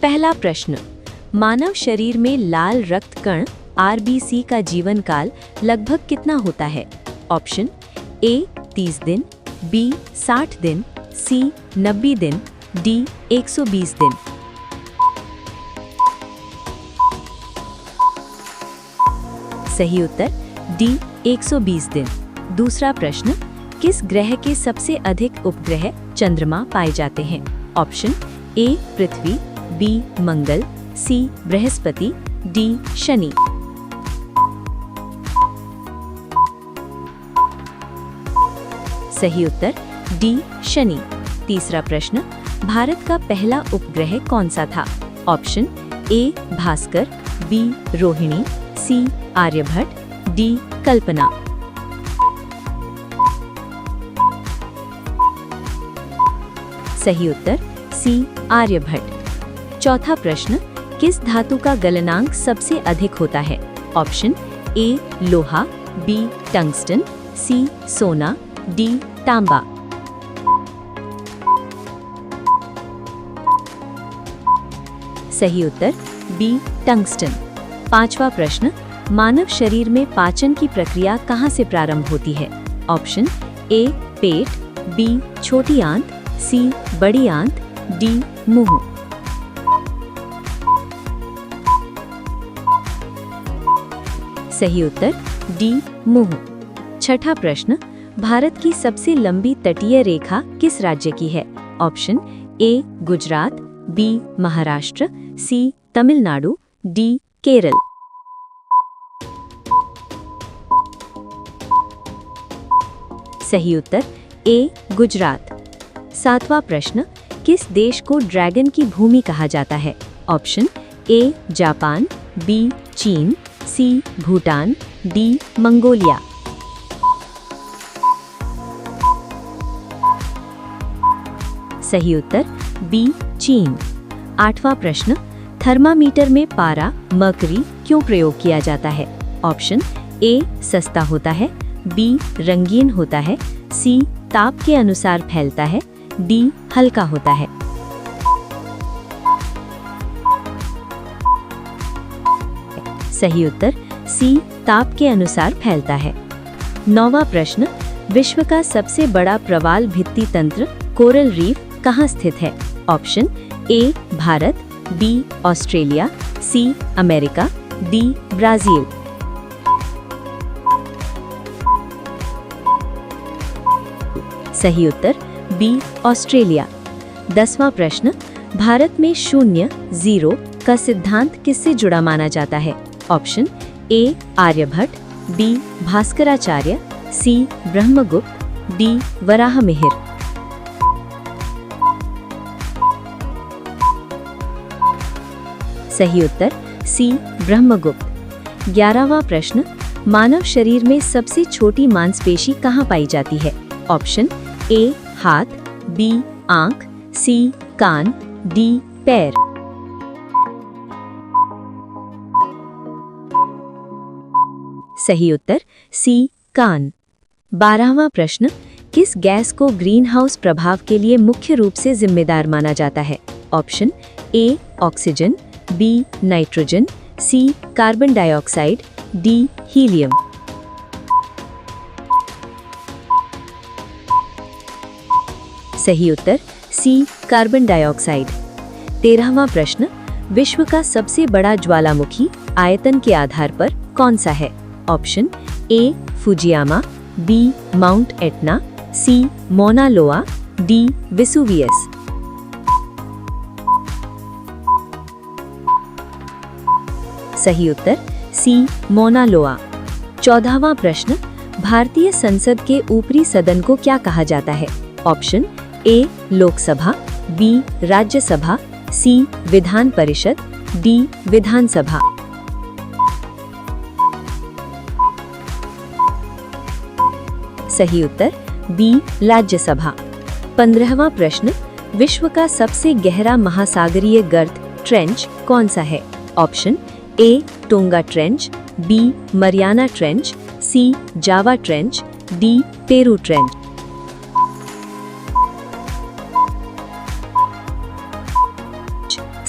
पहला प्रश्न, मानव शरीर में लाल रक्त कण आरबीसी का जीवन काल लगभग कितना होता है? ऑप्शन ए 30 दिन, बी 60 दिन, सी 90 दिन, डी 120 दिन। सही उत्तर डी 120 दिन। दूसरा प्रश्न, किस ग्रह के सबसे अधिक उपग्रह चंद्रमा पाए जाते हैं? ऑप्शन ए पृथ्वी, बी मंगल, सी बृहस्पति, डी शनि। सही उत्तर डी शनि। तीसरा प्रश्न, भारत का पहला उपग्रह कौन सा था? Option A Bhaskar, B Rohini, C Aryabhata, D Kalpana. सही उत्तर सी आर्यभट्ट। चौथा प्रश्न, किस धातु का गलनांक सबसे अधिक होता है? ऑप्शन ए लोहा, बी टंगस्टन, सी सोना, डी तांबा। सही उत्तर बी टंगस्टन। पांचवा प्रश्न, मानव शरीर में पाचन की प्रक्रिया कहां से प्रारंभ होती है? ऑप्शन ए पेट, बी छोटी आंत, सी बड़ी आंत, डी मुंह। सही उत्तर डी मुंह। छठा प्रश्न, भारत की सबसे लंबी तटीय रेखा किस राज्य की है? Option A Gujarat, B Maharashtra, C Tamil Nadu, D Kerala. सही उत्तर ए गुजरात। सातवां प्रश्न, किस देश को ड्रैगन की भूमि कहा जाता है? ऑप्शन ए जापान, बी चीन, सी भूटान, डी मंगोलिया। सही उत्तर बी चीन। आठवां प्रश्न, थर्मामीटर में पारा मर्करी क्यों प्रयोग किया जाता है? ऑप्शन ए सस्ता होता है, बी रंगीन होता है, सी ताप के अनुसार फैलता है, डी हल्का होता है। सही उत्तर सी ताप के अनुसार फैलता है। नौवां प्रश्न, विश्व का सबसे बड़ा प्रवाल भित्ति तंत्र कोरल रीफ कहाँ स्थित है? Option A Bharat, B Australia, C America, D Brazil. सही उत्तर बी ऑस्ट्रेलिया। 10वां प्रश्न, भारत में 0 का सिद्धांत किससे जुड़ा माना जाता है? Option A Aryabhata, B Bhaskaracharya, C Brahmagupta, D Varahamihira. सही उत्तर सी ब्रह्मगुप्त। 11वां प्रश्न, मानव शरीर में सबसे छोटी मांसपेशी कहाँ पाई जाती है? ऑप्शन ए हाथ, बी आंख, सी कान, डी पैर। सही उत्तर सी कान। 12वां प्रश्न, किस गैस को ग्रीन हाउस प्रभाव के लिए मुख्य रूप से जिम्मेदार माना जाता है? Option A oxygen, B nitrogen, C carbon dioxide, D helium. सही उत्तर सी कार्बन डाइऑक्साइड। 13वां प्रश्न, विश्व का सबसे बड़ा ज्वालामुखी आयतन के आधार पर कौन सा है? Option A Fujiyama, B Mount Etna, C Mauna Loa, D Vesuvius. सही उत्तर सी मौना लोआ। 14वां प्रश्न, भारतीय संसद के ऊपरी सदन को क्या कहा जाता है? Option A Lok Sabha, B Rajya Sabha, C Vidhan Parishad, D विधानसभा। सही उत्तर बी राज्यसभा। 15वां प्रश्न, विश्व का सबसे गहरा महासागरीय गर्त ट्रेंच कौन सा है? Option A Tonga trench, B Mariana trench, C Java trench, D Peru trench.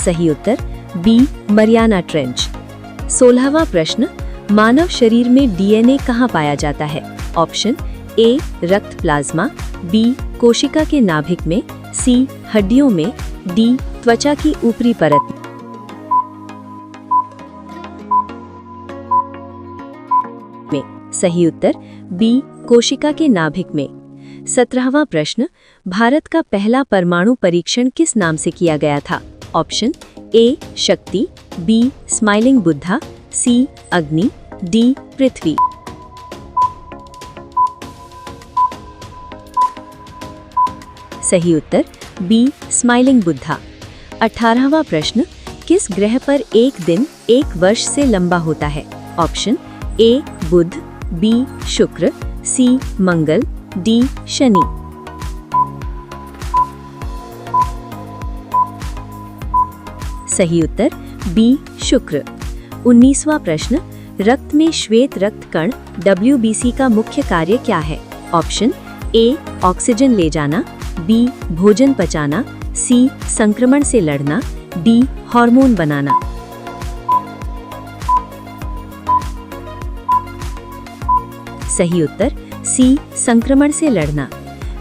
सही उत्तर बी मरियाना ट्रेंच। 16वां प्रश्न, मानव शरीर में डीएनए कहाँ पाया जाता है? ऑप्शन ए रक्त प्लाज्मा, बी कोशिका के नाभिक में, सी हड्डियों में, डी त्वचा की ऊपरी परत में। सही उत्तर बी कोशिका के नाभिक में। 17वां प्रश्न, भारत का पहला परमाणु परीक्षण किस नाम से किया गया था? ऑप्शन ए शक्ति, बी स्माइलिंग बुद्धा, सी अग्नि, डी पृथ्वी। सही उत्तर बी स्माइलिंग बुद्धा। 18वां प्रश्न, किस ग्रह पर एक दिन एक वर्ष से लंबा होता है? ऑप्शन ए बुध, बी शुक्र, सी मंगल, डी शनि। सही उत्तर बी शुक्र। 19वां प्रश्न, रक्त में श्वेत रक्त कण WBC का मुख्य कार्य क्या है? ऑप्शन ए ऑक्सीजन ले जाना, बी भोजन पचाना, सी संक्रमण से लड़ना, डी हार्मोन बनाना। सही उत्तर सी संक्रमण से लड़ना।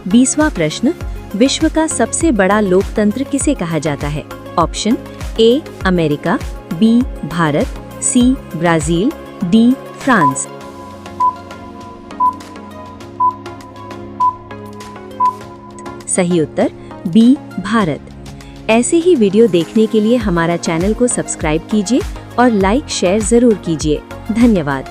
20वां प्रश्न, विश्व का सबसे बड़ा लोकतंत्र किसे कहा जाता है? Option A America, B Bharat, C Brazil, D France. सही उत्तर बी भारत। ऐसे ही वीडियो देखने के लिए हमारा चैनल को सब्सक्राइब कीजिए और लाइक शेयर जरूर कीजिए। धन्यवाद।